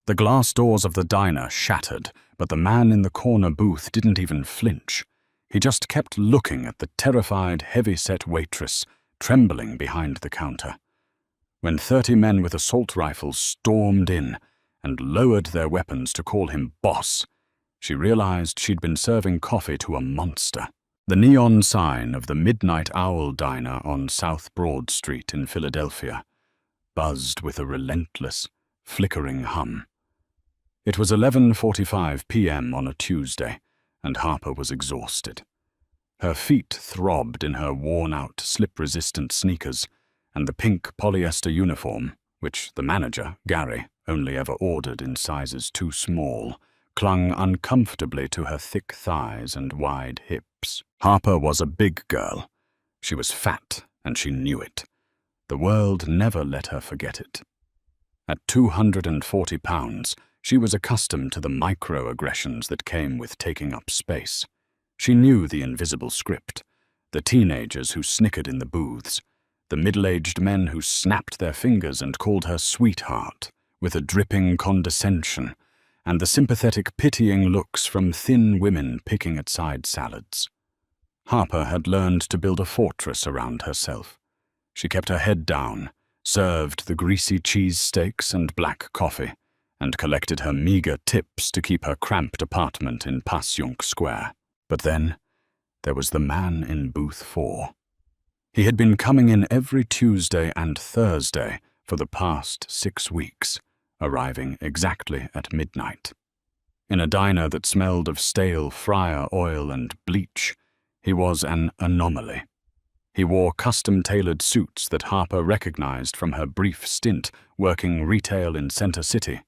The glass doors of the diner shattered, but the man in the corner booth didn't even flinch. He just kept looking at the terrified, heavy-set waitress, trembling behind the counter. When 30 men with assault rifles stormed in and lowered their weapons to call him boss, she realized she'd been serving coffee to a monster. The neon sign of the Midnight Owl Diner on South Broad Street in Philadelphia buzzed with a relentless, flickering hum. It was 11:45 p.m. on a Tuesday, and Harper was exhausted. Her feet throbbed in her worn-out, slip-resistant sneakers, and the pink polyester uniform, which the manager, Gary, only ever ordered in sizes too small, clung uncomfortably to her thick thighs and wide hips. Harper was a big girl. She was fat, and she knew it. The world never let her forget it. At 240 pounds, she was accustomed to the microaggressions that came with taking up space. She knew the invisible script, the teenagers who snickered in the booths, the middle-aged men who snapped their fingers and called her sweetheart with a dripping condescension, and the sympathetic, pitying looks from thin women picking at side salads. Harper had learned to build a fortress around herself. She kept her head down, served the greasy cheesesteaks and black coffee, and collected her meager tips to keep her cramped apartment in Passyunk Square. But then, there was the man in booth 4. He had been coming in every Tuesday and Thursday for the past 6 weeks, arriving exactly at midnight. In a diner that smelled of stale fryer oil and bleach, he was an anomaly. He wore custom-tailored suits that Harper recognized from her brief stint working retail in Center City.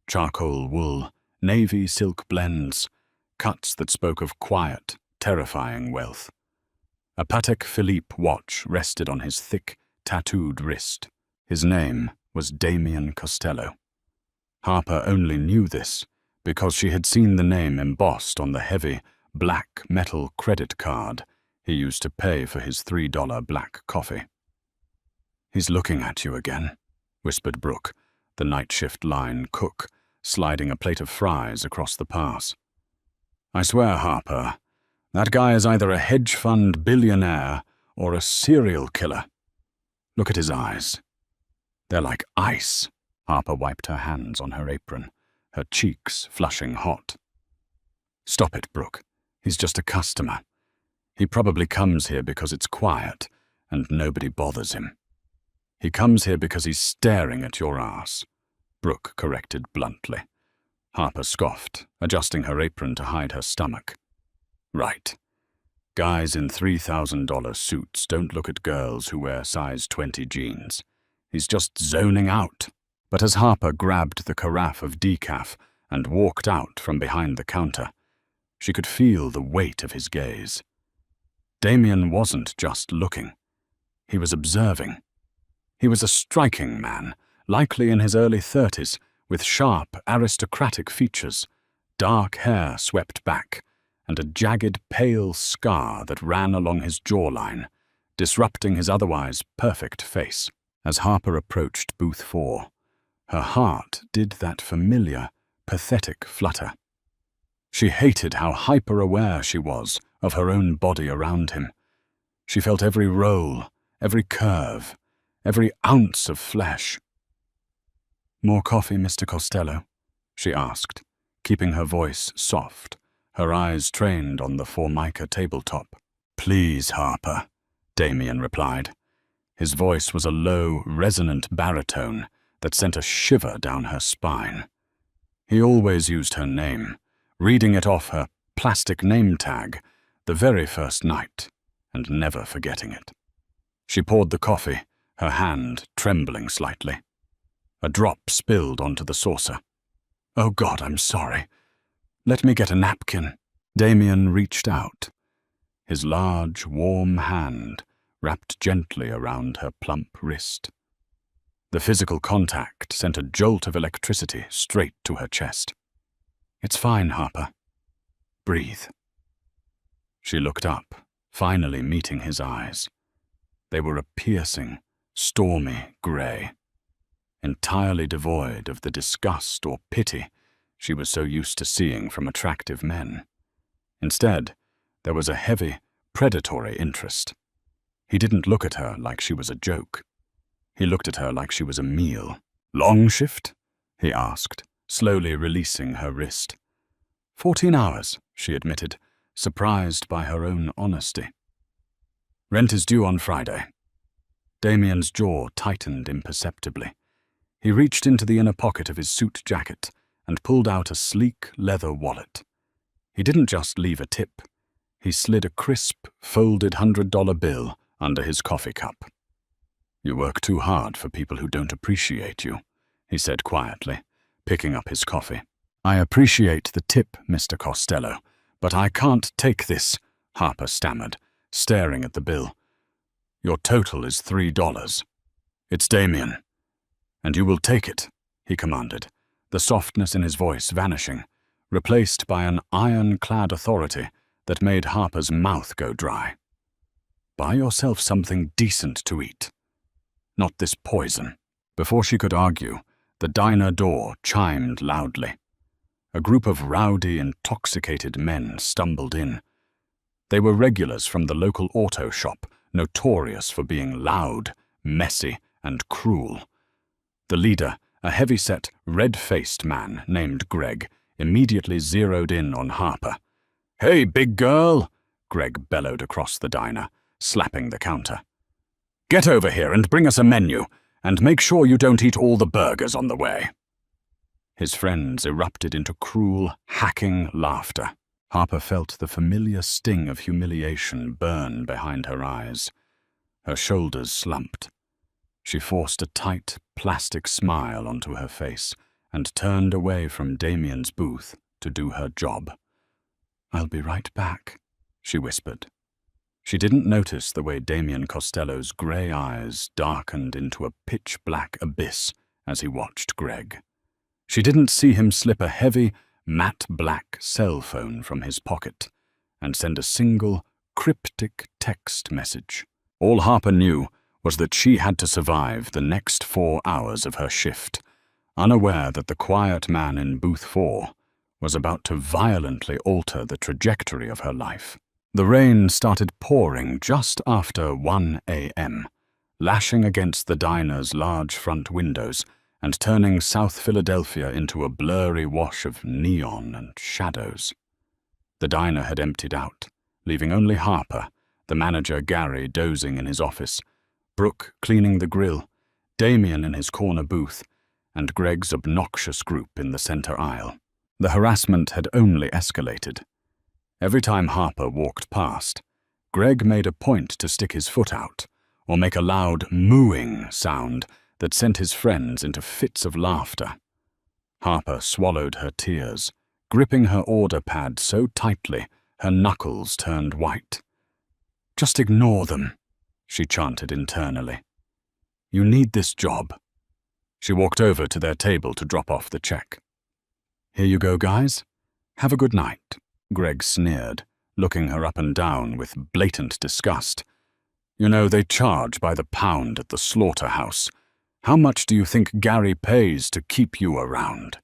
Charcoal wool, navy silk blends, cuts that spoke of quiet, terrifying wealth. A Patek Philippe watch rested on his thick, tattooed wrist. His name was Damien Costello. Harper only knew this because she had seen the name embossed on the heavy, black metal credit card he used to pay for his $3 black coffee. "He's looking at you again," whispered Brooke, the night shift line cook, sliding a plate of fries across the pass. "I swear, Harper, that guy is either a hedge fund billionaire or a serial killer. Look at his eyes. They're like ice." Harper wiped her hands on her apron, her cheeks flushing hot. "Stop it, Brooke. He's just a customer. He probably comes here because it's quiet and nobody bothers him. He comes here because he's staring at your ass," Brooke corrected bluntly. Harper scoffed, adjusting her apron to hide her stomach. "Right. Guys in $3,000 suits don't look at girls who wear size 20 jeans. He's just zoning out." But as Harper grabbed the carafe of decaf and walked out from behind the counter, she could feel the weight of his gaze. Damien wasn't just looking. He was observing. He was a striking man, likely in his early 30s, with sharp, aristocratic features, dark hair swept back, and a jagged, pale scar that ran along his jawline, disrupting his otherwise perfect face. As Harper approached booth 4, her heart did that familiar, pathetic flutter. She hated how hyper-aware she was of her own body around him. She felt every roll, every curve, every ounce of flesh. "More coffee, Mr. Costello?" she asked, keeping her voice soft, her eyes trained on the Formica tabletop. "Please, Harper," Damien replied. His voice was a low, resonant baritone that sent a shiver down her spine. He always used her name, reading it off her plastic name tag the very first night, and never forgetting it. She poured the coffee, her hand trembling slightly. A drop spilled onto the saucer. "Oh God, I'm sorry. Let me get a napkin." Damien reached out, his large, warm hand wrapped gently around her plump wrist. The physical contact sent a jolt of electricity straight to her chest. "It's fine, Harper. Breathe." She looked up, finally meeting his eyes. They were a piercing, stormy gray. entirely devoid of the disgust or pity she was so used to seeing from attractive men. Instead, there was a heavy, predatory interest. He didn't look at her like she was a joke. He looked at her like she was a meal. "Long shift?" he asked, slowly releasing her wrist. 14 hours, she admitted, surprised by her own honesty. "Rent is due on Friday." Damien's jaw tightened imperceptibly. He reached into the inner pocket of his suit jacket and pulled out a sleek leather wallet. He didn't just leave a tip. He slid a crisp, folded $100 bill under his coffee cup. "You work too hard for people who don't appreciate you," he said quietly, picking up his coffee. "I appreciate the tip, Mr. Costello, but I can't take this," Harper stammered, staring at the bill. "Your total is $3. It's Damien. And you will take it," he commanded, the softness in his voice vanishing, replaced by an iron-clad authority that made Harper's mouth go dry. "Buy yourself something decent to eat. Not this poison." Before she could argue, the diner door chimed loudly. A group of rowdy, intoxicated men stumbled in. They were regulars from the local auto shop, notorious for being loud, messy, and cruel. The leader, a heavy-set, red-faced man named Greg, immediately zeroed in on Harper. "Hey, big girl!" Greg bellowed across the diner, slapping the counter. "Get over here and bring us a menu, and make sure you don't eat all the burgers on the way." His friends erupted into cruel, hacking laughter. Harper felt the familiar sting of humiliation burn behind her eyes. Her shoulders slumped. She forced a tight, plastic smile onto her face and turned away from Damien's booth to do her job. "I'll be right back," she whispered. She didn't notice the way Damien Costello's grey eyes darkened into a pitch-black abyss as he watched Greg. She didn't see him slip a heavy, matte-black cell phone from his pocket and send a single, cryptic text message. All Harper knew was that she had to survive the next 4 hours of her shift, unaware that the quiet man in booth 4 was about to violently alter the trajectory of her life. The rain started pouring just after 1 a.m., lashing against the diner's large front windows and turning South Philadelphia into a blurry wash of neon and shadows. The diner had emptied out, leaving only Harper, the manager Gary dozing in his office, Brooke cleaning the grill, Damien in his corner booth, and Greg's obnoxious group in the center aisle. The harassment had only escalated. Every time Harper walked past, Greg made a point to stick his foot out or make a loud mooing sound that sent his friends into fits of laughter. Harper swallowed her tears, gripping her order pad so tightly her knuckles turned white. "Just ignore them," she chanted internally. "You need this job." She walked over to their table to drop off the check. "Here you go, guys. Have a good night," Greg sneered, looking her up and down with blatant disgust. "You know, they charge by the pound at the slaughterhouse. How much do you think Gary pays to keep you around?"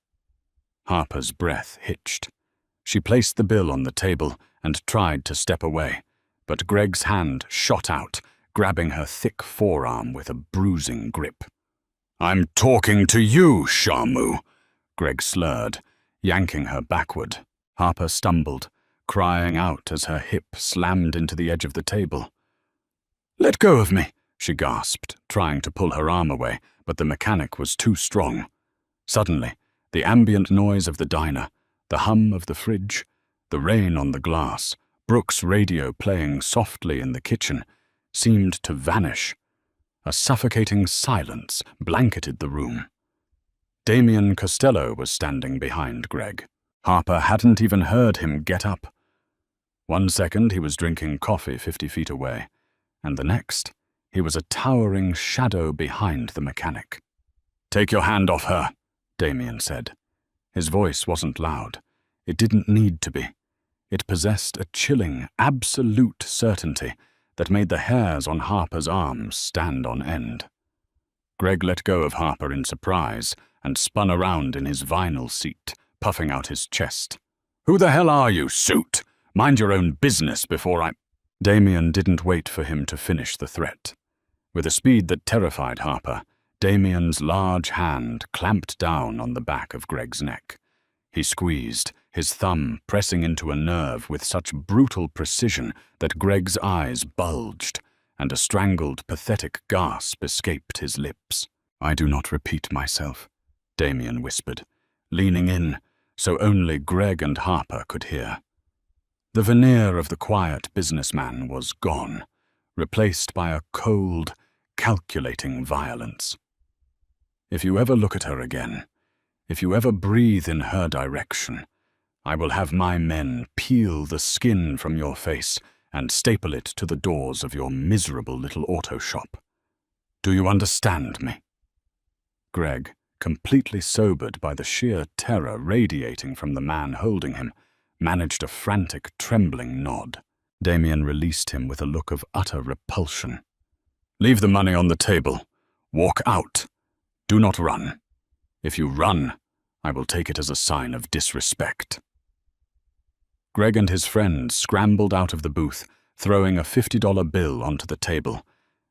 Harper's breath hitched. She placed the bill on the table and tried to step away, but Greg's hand shot out, grabbing her thick forearm with a bruising grip. "I'm talking to you, Shamu," Greg slurred, yanking her backward. Harper stumbled, crying out as her hip slammed into the edge of the table. "Let go of me," she gasped, trying to pull her arm away, but the mechanic was too strong. Suddenly, the ambient noise of the diner, the hum of the fridge, the rain on the glass, Brooke's radio playing softly in the kitchen, seemed to vanish. A suffocating silence blanketed the room. Damien Costello was standing behind Greg. Harper hadn't even heard him get up. 1 second he was drinking coffee 50 feet away, and the next he was a towering shadow behind the mechanic. "Take your hand off her," Damien said. His voice wasn't loud. It didn't need to be. It possessed a chilling, absolute certainty that made the hairs on Harper's arms stand on end. Greg let go of Harper in surprise and spun around in his vinyl seat, puffing out his chest. "Who the hell are you, suit? Mind your own business before I—" Damien didn't wait for him to finish the threat. With a speed that terrified Harper, Damien's large hand clamped down on the back of Greg's neck. He squeezed, his thumb pressing into a nerve with such brutal precision that Greg's eyes bulged, and a strangled, pathetic gasp escaped his lips. "I do not repeat myself," Damien whispered, leaning in so only Greg and Harper could hear. The veneer of the quiet businessman was gone, replaced by a cold, calculating violence. "If you ever look at her again, if you ever breathe in her direction, I will have my men peel the skin from your face and staple it to the doors of your miserable little auto shop. Do you understand me?" Greg, completely sobered by the sheer terror radiating from the man holding him, managed a frantic, trembling nod. Damien released him with a look of utter repulsion. "Leave the money on the table. Walk out. Do not run. If you run, I will take it as a sign of disrespect." Greg and his friends scrambled out of the booth, throwing a $50 bill onto the table,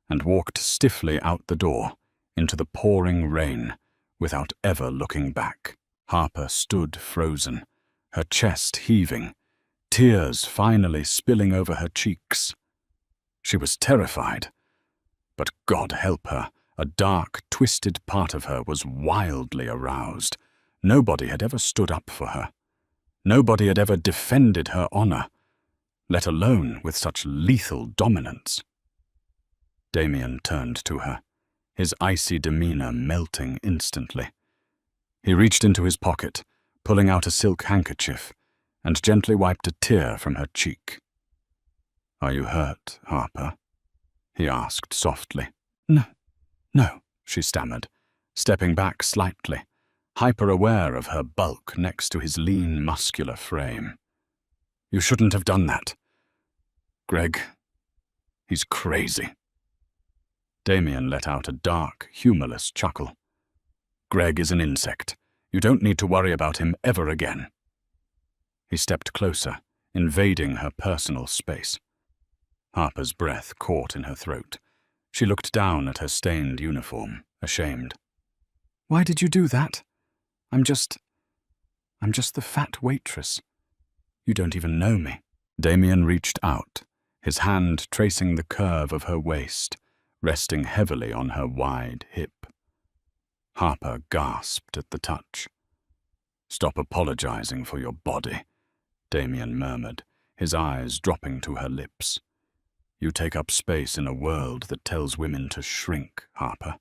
and walked stiffly out the door, into the pouring rain, without ever looking back. Harper stood frozen, her chest heaving, tears finally spilling over her cheeks. She was terrified, but God help her, a dark, twisted part of her was wildly aroused. Nobody had ever stood up for her. Nobody had ever defended her honor, let alone with such lethal dominance. Damien turned to her, his icy demeanor melting instantly. He reached into his pocket, pulling out a silk handkerchief, and gently wiped a tear from her cheek. "Are you hurt, Harper?" he asked softly. No, she stammered, stepping back slightly, hyper-aware of her bulk next to his lean, muscular frame. "You shouldn't have done that. Greg, he's crazy." Damien let out a dark, humorless chuckle. "Greg is an insect. You don't need to worry about him ever again." He stepped closer, invading her personal space. Harper's breath caught in her throat. She looked down at her stained uniform, ashamed. "Why did you do that? I'm just the fat waitress. You don't even know me." Damien reached out, his hand tracing the curve of her waist, resting heavily on her wide hip. Harper gasped at the touch. "Stop apologizing for your body," Damien murmured, his eyes dropping to her lips. "You take up space in a world that tells women to shrink, Harper.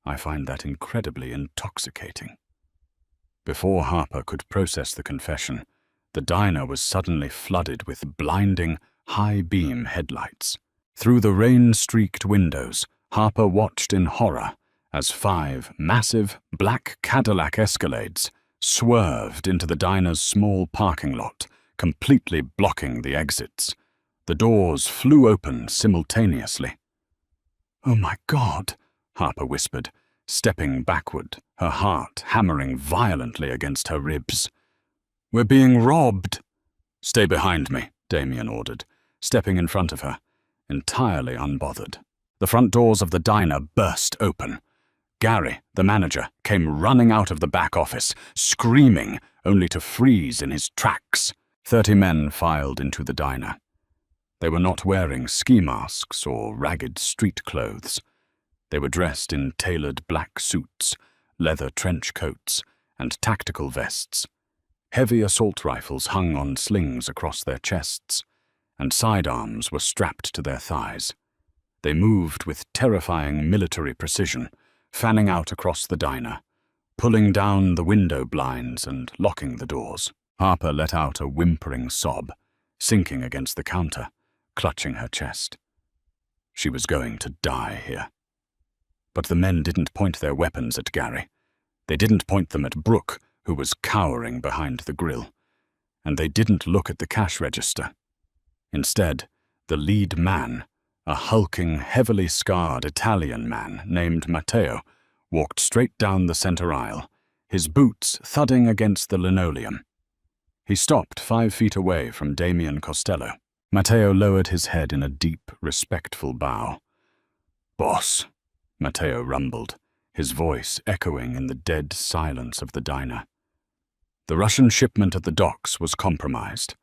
I find that incredibly intoxicating." Before Harper could process the confession, the diner was suddenly flooded with blinding, high-beam headlights. Through the rain-streaked windows, Harper watched in horror as 5 massive black Cadillac Escalades swerved into the diner's small parking lot, completely blocking the exits. The doors flew open simultaneously. "Oh my God," Harper whispered, stepping backward, her heart hammering violently against her ribs. "We're being robbed." "Stay behind me," Damien ordered, stepping in front of her, entirely unbothered. The front doors of the diner burst open. Gary, the manager, came running out of the back office, screaming, only to freeze in his tracks. 30 men filed into the diner. They were not wearing ski masks or ragged street clothes. They were dressed in tailored black suits, leather trench coats, and tactical vests. Heavy assault rifles hung on slings across their chests, and sidearms were strapped to their thighs. They moved with terrifying military precision, fanning out across the diner, pulling down the window blinds and locking the doors. Harper let out a whimpering sob, sinking against the counter, clutching her chest. She was going to die here. But the men didn't point their weapons at Gary. They didn't point them at Brooke, who was cowering behind the grill. And they didn't look at the cash register. Instead, the lead man, A hulking, heavily scarred Italian man named Matteo walked straight down the center aisle, his boots thudding against the linoleum. He stopped 5 feet away from Damien Costello. Matteo lowered his head in a deep, respectful bow. "Boss," Matteo rumbled, his voice echoing in the dead silence of the diner. "The Russian shipment at the docks was compromised.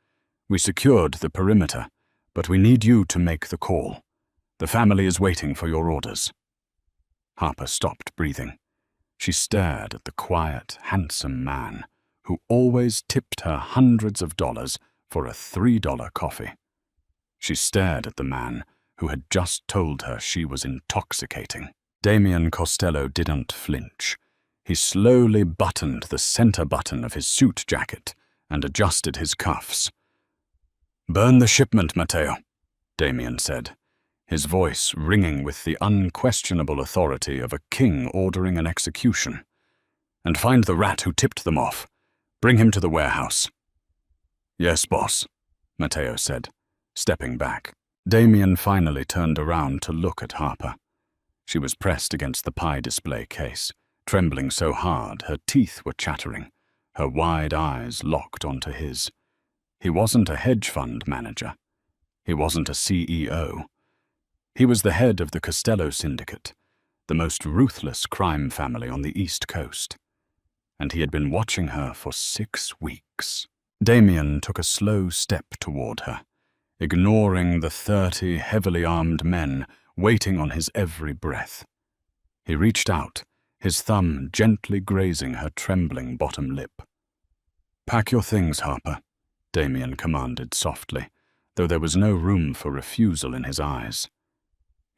We secured the perimeter, but we need you to make the call. The family is waiting for your orders." Harper stopped breathing. She stared at the quiet, handsome man who always tipped her hundreds of dollars for a $3 coffee. She stared at the man who had just told her she was intoxicating. Damien Costello didn't flinch. He slowly buttoned the center button of his suit jacket and adjusted his cuffs. "Burn the shipment, Matteo," Damien said, his voice ringing with the unquestionable authority of a king ordering an execution. "And find the rat who tipped them off. Bring him to the warehouse." "Yes, boss," Matteo said, stepping back. Damien finally turned around to look at Harper. She was pressed against the pie display case, trembling so hard her teeth were chattering, her wide eyes locked onto his. He wasn't a hedge fund manager. He wasn't a CEO. He was the head of the Costello Syndicate, the most ruthless crime family on the East Coast. And he had been watching her for 6 weeks. Damien took a slow step toward her, ignoring the 30 heavily armed men waiting on his every breath. He reached out, his thumb gently grazing her trembling bottom lip. "Pack your things, Harper," Damien commanded softly, though there was no room for refusal in his eyes.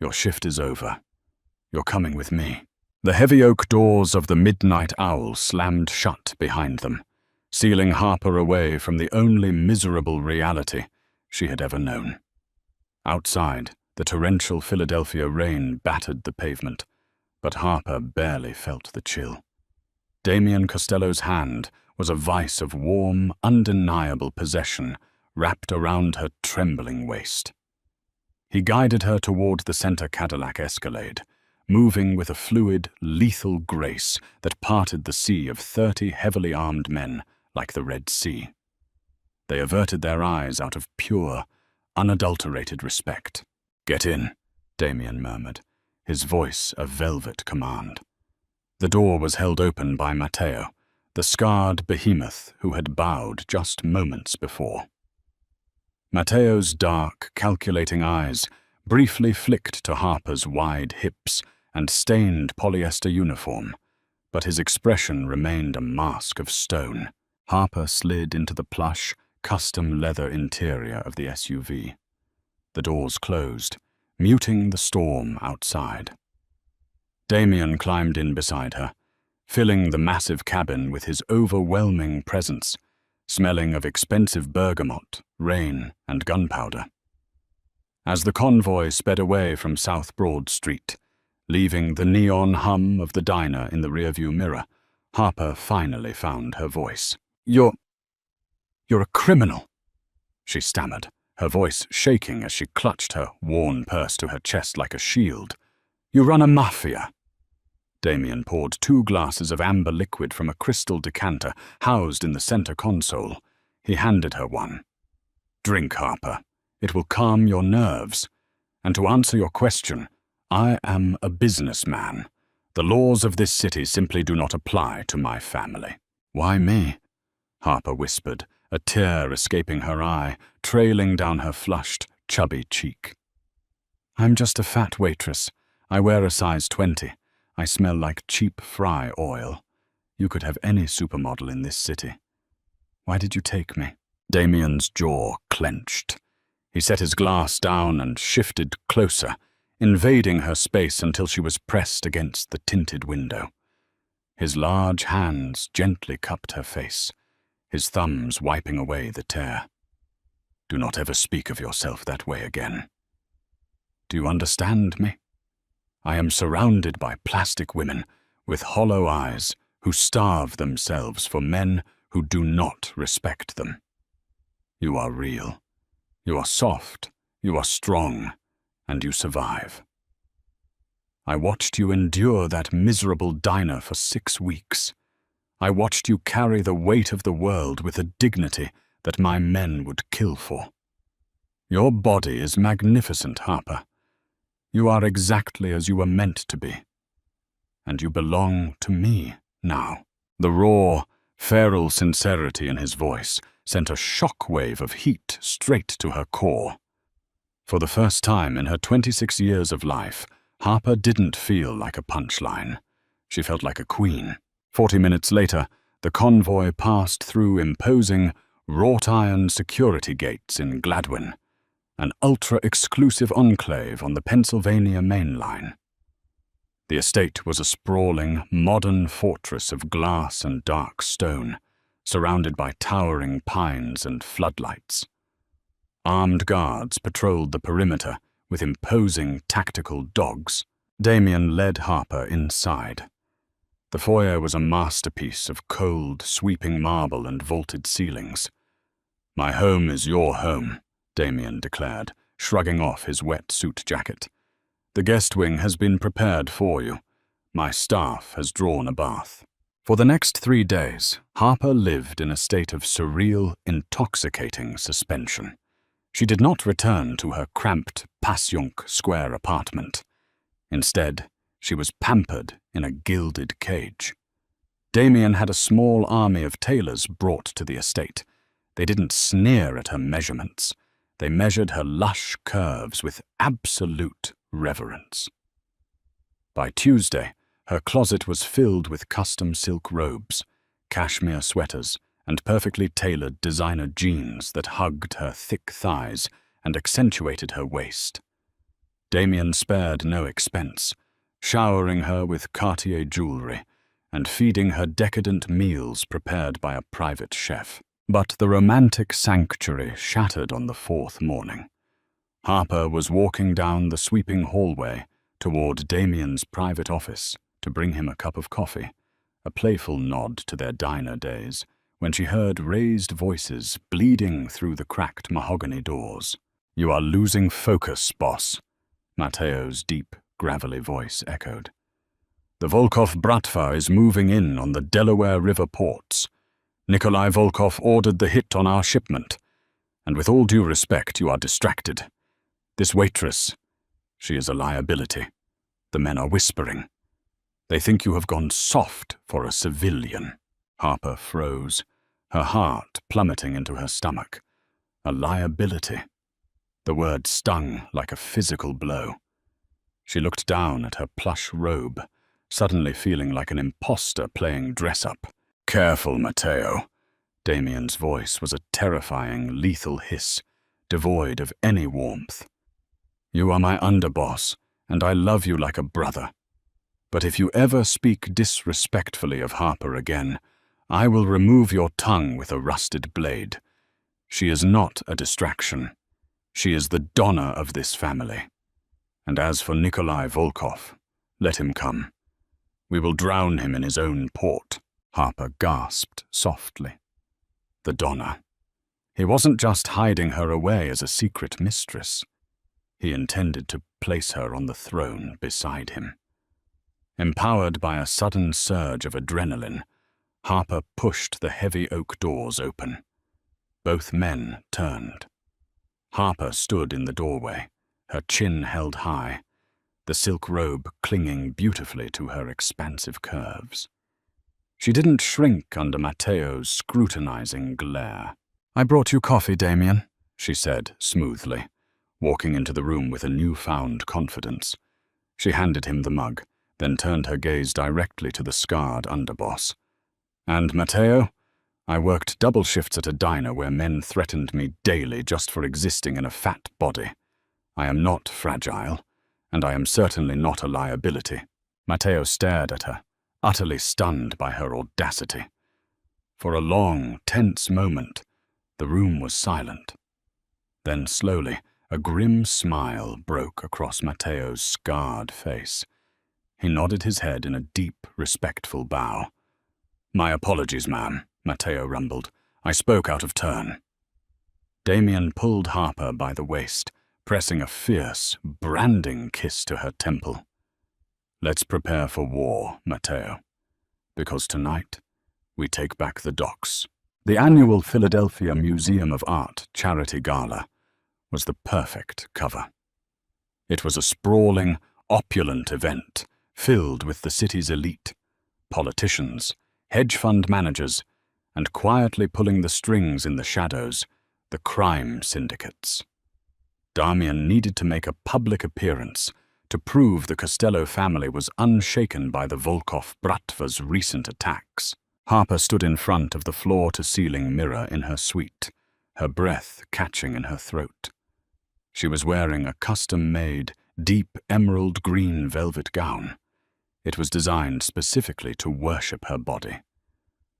"Your shift is over. You're coming with me." The heavy oak doors of the Midnight Owl slammed shut behind them, sealing Harper away from the only miserable reality she had ever known. Outside, the torrential Philadelphia rain battered the pavement, but Harper barely felt the chill. Damien Costello's hand was a vice of warm, undeniable possession wrapped around her trembling waist. He guided her toward the center Cadillac Escalade, moving with a fluid, lethal grace that parted the sea of 30 heavily armed men like the Red Sea. They averted their eyes out of pure, unadulterated respect. "Get in," Damien murmured, his voice a velvet command. The door was held open by Matteo, the scarred behemoth who had bowed just moments before. Matteo's dark, calculating eyes briefly flicked to Harper's wide hips and stained polyester uniform, but his expression remained a mask of stone. Harper slid into the plush, custom leather interior of the SUV. The doors closed, muting the storm outside. Damien climbed in beside her, filling the massive cabin with his overwhelming presence, smelling of expensive bergamot, rain, and gunpowder. As the convoy sped away from South Broad Street, leaving the neon hum of the diner in the rearview mirror, Harper finally found her voice. You're a criminal," she stammered, her voice shaking as she clutched her worn purse to her chest like a shield. "You run a mafia." Damien poured 2 glasses of amber liquid from a crystal decanter housed in the center console. He handed her one. "Drink, Harper. It will calm your nerves. And to answer your question, I am a businessman. The laws of this city simply do not apply to my family." "Why me?" Harper whispered, a tear escaping her eye, trailing down her flushed, chubby cheek. "I'm just a fat waitress. I wear a size 20. I smell like cheap fry oil. You could have any supermodel in this city. Why did you take me?" Damien's jaw clenched. He set his glass down and shifted closer, invading her space until she was pressed against the tinted window. His large hands gently cupped her face, his thumbs wiping away the tear. "Do not ever speak of yourself that way again. Do you understand me? I am surrounded by plastic women with hollow eyes who starve themselves for men who do not respect them. You are real. You are soft. You are strong. and you survive. I watched you endure that miserable diner for 6 weeks. I watched you carry the weight of the world with a dignity that my men would kill for. Your body is magnificent, Harper. You are exactly as you were meant to be. And you belong to me now. The raw, feral sincerity in his voice sent a shock-wave of heat straight to her core. For the first time in her 26 years of life, Harper didn't feel like a punchline. She felt like a queen. 40 minutes later, the convoy passed through imposing, wrought-iron security gates in Gladwin, an ultra-exclusive enclave on the Pennsylvania main line. The estate was a sprawling, modern fortress of glass and dark stone, surrounded by towering pines and floodlights. Armed guards patrolled the perimeter with imposing tactical dogs. Damien led Harper inside. The foyer was a masterpiece of cold, sweeping marble and vaulted ceilings. "My home is your home," Damien declared, shrugging off his wet suit jacket. "The guest wing has been prepared for you. My staff has drawn a bath." For the next 3 days, Harper lived in a state of surreal, intoxicating suspension. She did not return to her cramped Passyunk Square apartment. Instead, she was pampered in a gilded cage. Damien had a small army of tailors brought to the estate. They didn't sneer at her measurements. They measured her lush curves with absolute reverence. By Tuesday, her closet was filled with custom silk robes, cashmere sweaters, and perfectly tailored designer jeans that hugged her thick thighs and accentuated her waist. Damien spared no expense, showering her with Cartier jewelry and feeding her decadent meals prepared by a private chef. But the romantic sanctuary shattered on the 4th morning. Harper was walking down the sweeping hallway toward Damien's private office to bring him a cup of coffee, a playful nod to their diner days, when she heard raised voices bleeding through the cracked mahogany doors. "You are losing focus, boss," Mateo's deep, gravelly voice echoed. "The Volkov Bratva is moving in on the Delaware River ports. Nikolai Volkov ordered the hit on our shipment, and with all due respect, you are distracted. This waitress, she is a liability. The men are whispering. They think you have gone soft for a civilian." Harper froze, her heart plummeting into her stomach. A liability. The word stung like a physical blow. She looked down at her plush robe, suddenly feeling like an imposter playing dress-up. "Careful, Mateo." Damien's voice was a terrifying, lethal hiss, devoid of any warmth. "You are my underboss, and I love you like a brother. But if you ever speak disrespectfully of Harper again, I will remove your tongue with a rusted blade. She is not a distraction. She is the Donna of this family. And as for Nikolai Volkov, let him come. We will drown him in his own port." Harper gasped softly. The Donna. He wasn't just hiding her away as a secret mistress. He intended to place her on the throne beside him. Empowered by a sudden surge of adrenaline, Harper pushed the heavy oak doors open. Both men turned. Harper stood in the doorway, her chin held high, the silk robe clinging beautifully to her expansive curves. She didn't shrink under Mateo's scrutinizing glare. "I brought you coffee, Damien," she said smoothly, walking into the room with a newfound confidence. She handed him the mug, then turned her gaze directly to the scarred underboss. "And Mateo, I worked double shifts at a diner where men threatened me daily just for existing in a fat body. I am not fragile, and I am certainly not a liability." Mateo stared at her, utterly stunned by her audacity. For a long, tense moment, the room was silent. Then slowly, a grim smile broke across Mateo's scarred face. He nodded his head in a deep, respectful bow. "My apologies, ma'am," Mateo rumbled. "I spoke out of turn." Damien pulled Harper by the waist, pressing a fierce, branding kiss to her temple. "Let's prepare for war, Matteo, because tonight we take back the docks." The annual Philadelphia Museum of Art Charity Gala was the perfect cover. It was a sprawling, opulent event filled with the city's elite, politicians, hedge fund managers, and quietly pulling the strings in the shadows, the crime syndicates. Damian needed to make a public appearance to prove the Costello family was unshaken by the Volkov-Bratva's recent attacks. Harper stood in front of the floor-to-ceiling mirror in her suite, her breath catching in her throat. She was wearing a custom-made, deep emerald green velvet gown. It was designed specifically to worship her body.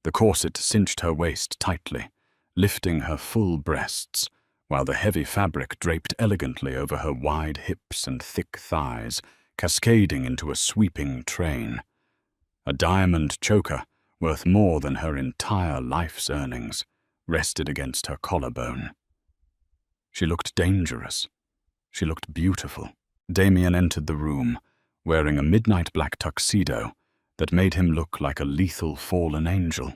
The corset cinched her waist tightly, lifting her full breasts, while the heavy fabric draped elegantly over her wide hips and thick thighs, cascading into a sweeping train. A diamond choker, worth more than her entire life's earnings, rested against her collarbone. She looked dangerous. She looked beautiful. Damian entered the room, wearing a midnight black tuxedo that made him look like a lethal fallen angel.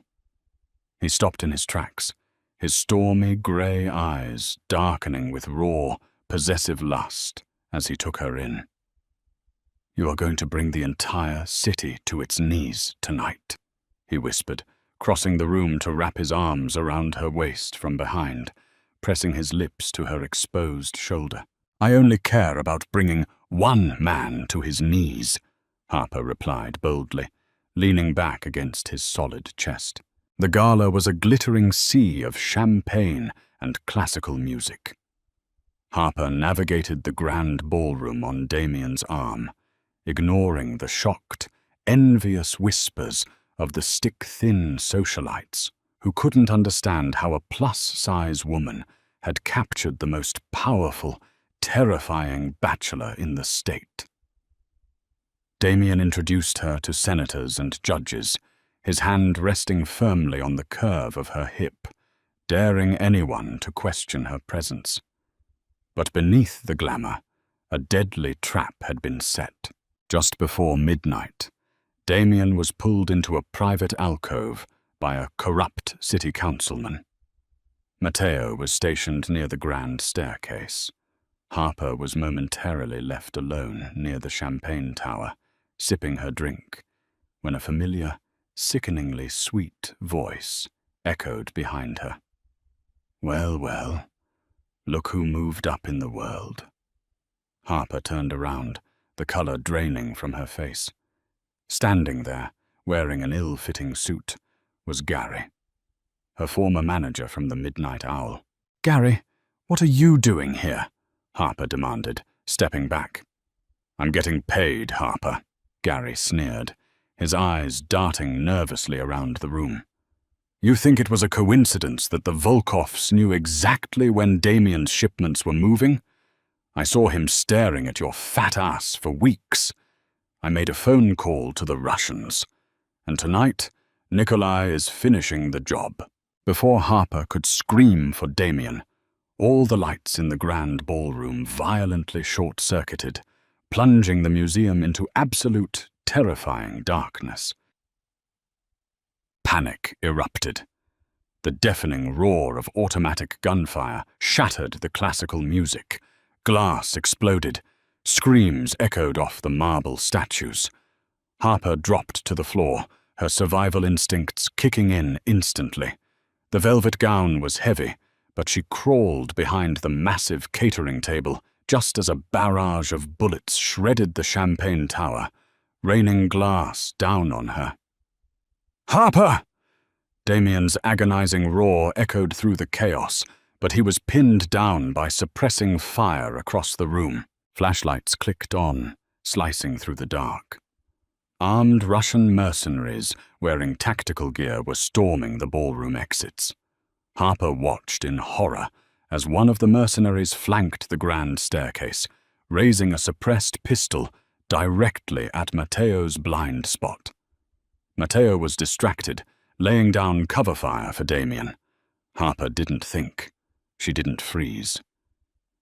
He stopped in his tracks, his stormy grey eyes darkening with raw, possessive lust as he took her in. "You are going to bring the entire city to its knees tonight," he whispered, crossing the room to wrap his arms around her waist from behind, pressing his lips to her exposed shoulder. "I only care about bringing one man to his knees," Harper replied boldly, leaning back against his solid chest. The gala was a glittering sea of champagne and classical music. Harper navigated the grand ballroom on Damian's arm, ignoring the shocked, envious whispers of the stick-thin socialites who couldn't understand how a plus-size woman had captured the most powerful, terrifying bachelor in the state. Damian introduced her to senators and judges, his hand resting firmly on the curve of her hip, daring anyone to question her presence. But beneath the glamour, a deadly trap had been set. Just before midnight, Damian was pulled into a private alcove by a corrupt city councilman. Matteo was stationed near the grand staircase. Harper was momentarily left alone near the champagne tower, sipping her drink, when a familiar, sickeningly sweet voice echoed behind her. "Well, well, look who moved up in the world." Harper turned around, the color draining from her face. Standing there, wearing an ill-fitting suit, was Gary, her former manager from the Midnight Owl. "Gary, what are you doing here?" Harper demanded, stepping back. "I'm getting paid, Harper," Gary sneered, his eyes darting nervously around the room. "You think it was a coincidence that the Volkovs knew exactly when Damian's shipments were moving? I saw him staring at your fat ass for weeks. I made a phone call to the Russians, and tonight, Nikolai is finishing the job." Before Harper could scream for Damian, all the lights in the grand ballroom violently short-circuited, plunging the museum into absolute, terrifying darkness. Panic erupted. The deafening roar of automatic gunfire shattered the classical music. Glass exploded. Screams echoed off the marble statues. Harper dropped to the floor, her survival instincts kicking in instantly. The velvet gown was heavy, but she crawled behind the massive catering table just as a barrage of bullets shredded the champagne tower, raining glass down on her. "Harper!" Damian's agonizing roar echoed through the chaos, but he was pinned down by suppressing fire across the room. Flashlights clicked on, slicing through the dark. Armed Russian mercenaries wearing tactical gear were storming the ballroom exits. Harper watched in horror as one of the mercenaries flanked the grand staircase, raising a suppressed pistol directly at Matteo's blind spot. Matteo was distracted, laying down cover fire for Damian. Harper didn't think. She didn't freeze.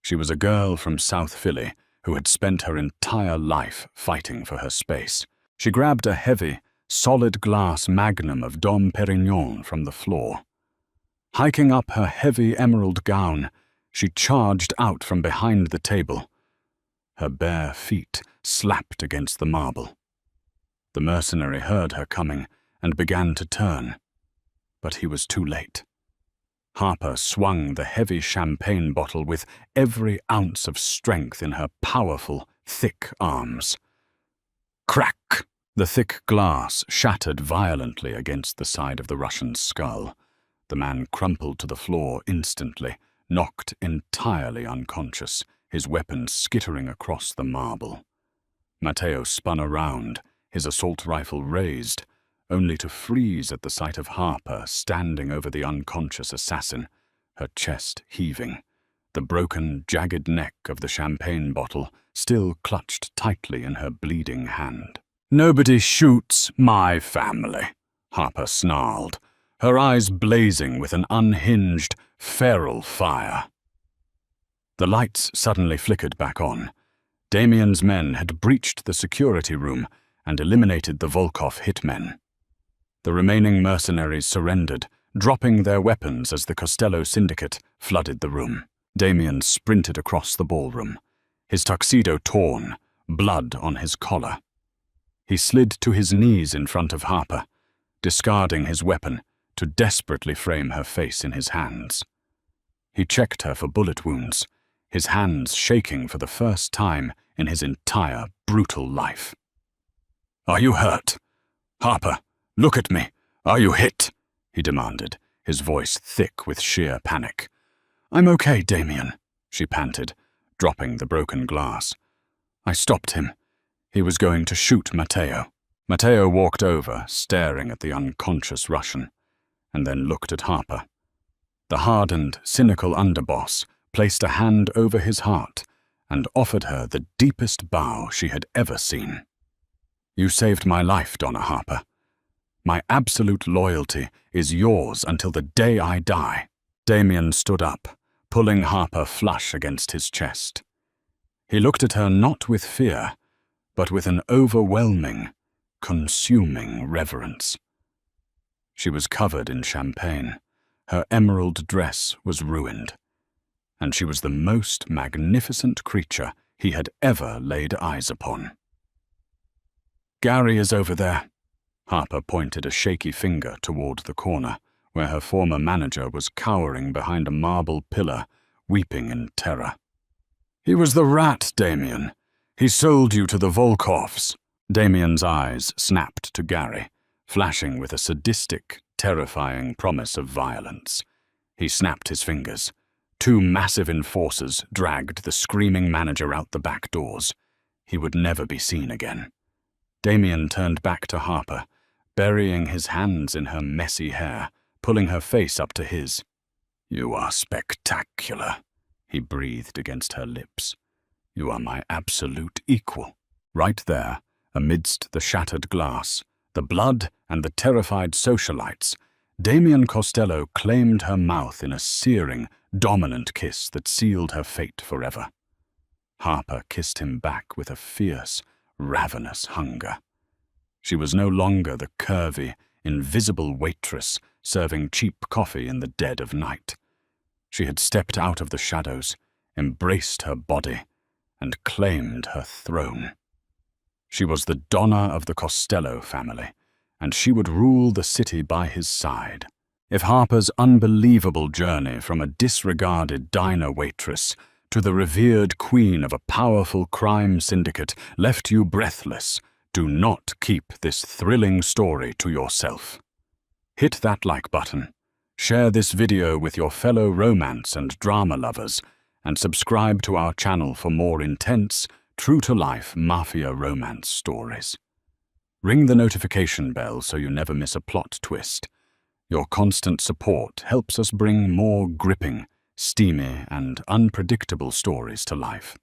She was a girl from South Philly who had spent her entire life fighting for her space. She grabbed a heavy, solid glass magnum of Dom Perignon from the floor. Hiking up her heavy emerald gown, she charged out from behind the table. Her bare feet slapped against the marble. The mercenary heard her coming and began to turn, but he was too late. Harper swung the heavy champagne bottle with every ounce of strength in her powerful, thick arms. Crack! The thick glass shattered violently against the side of the Russian's skull. The man crumpled to the floor instantly, knocked entirely unconscious, his weapon skittering across the marble. Matteo spun around, his assault rifle raised, only to freeze at the sight of Harper standing over the unconscious assassin, her chest heaving, the broken, jagged neck of the champagne bottle still clutched tightly in her bleeding hand. "Nobody shoots my family," Harper snarled, her eyes blazing with an unhinged, feral fire. The lights suddenly flickered back on. Damien's men had breached the security room and eliminated the Volkov hitmen. The remaining mercenaries surrendered, dropping their weapons as the Costello syndicate flooded the room. Damien sprinted across the ballroom, his tuxedo torn, blood on his collar. He slid to his knees in front of Harper, discarding his weapon to desperately frame her face in his hands. He checked her for bullet wounds, his hands shaking for the first time in his entire brutal life. "Are you hurt? Harper, look at me. Are you hit?" he demanded, his voice thick with sheer panic. "I'm okay, Damien," she panted, dropping the broken glass. "I stopped him. He was going to shoot Matteo." Matteo walked over, staring at the unconscious Russian, and then looked at Harper. The hardened, cynical underboss placed a hand over his heart and offered her the deepest bow she had ever seen. "You saved my life, Donna Harper. My absolute loyalty is yours until the day I die." Damien stood up, pulling Harper flush against his chest. He looked at her not with fear, but with an overwhelming, consuming reverence. She was covered in champagne. Her emerald dress was ruined, and she was the most magnificent creature he had ever laid eyes upon. "Gary is over there." Harper pointed a shaky finger toward the corner, where her former manager was cowering behind a marble pillar, weeping in terror. "He was the rat, Damien. He sold you to the Volkovs." Damien's eyes snapped to Gary, flashing with a sadistic, terrifying promise of violence. He snapped his fingers. Two massive enforcers dragged the screaming manager out the back doors. He would never be seen again. Damien turned back to Harper, burying his hands in her messy hair, pulling her face up to his. "You are spectacular," he breathed against her lips. "You are my absolute equal." Right there, amidst the shattered glass, the blood and the terrified socialites, Damien Costello claimed her mouth in a searing, dominant kiss that sealed her fate forever. Harper kissed him back with a fierce, ravenous hunger. She was no longer the curvy, invisible waitress serving cheap coffee in the dead of night. She had stepped out of the shadows, embraced her body, and claimed her throne. She was the Donna of the Costello family, and she would rule the city by his side. If Harper's unbelievable journey from a disregarded diner waitress to the revered queen of a powerful crime syndicate left you breathless, do not keep this thrilling story to yourself. Hit that like button, share this video with your fellow romance and drama lovers, and subscribe to our channel for more intense, true-to-life mafia romance stories. Ring the notification bell so you never miss a plot twist. Your constant support helps us bring more gripping, steamy, and unpredictable stories to life.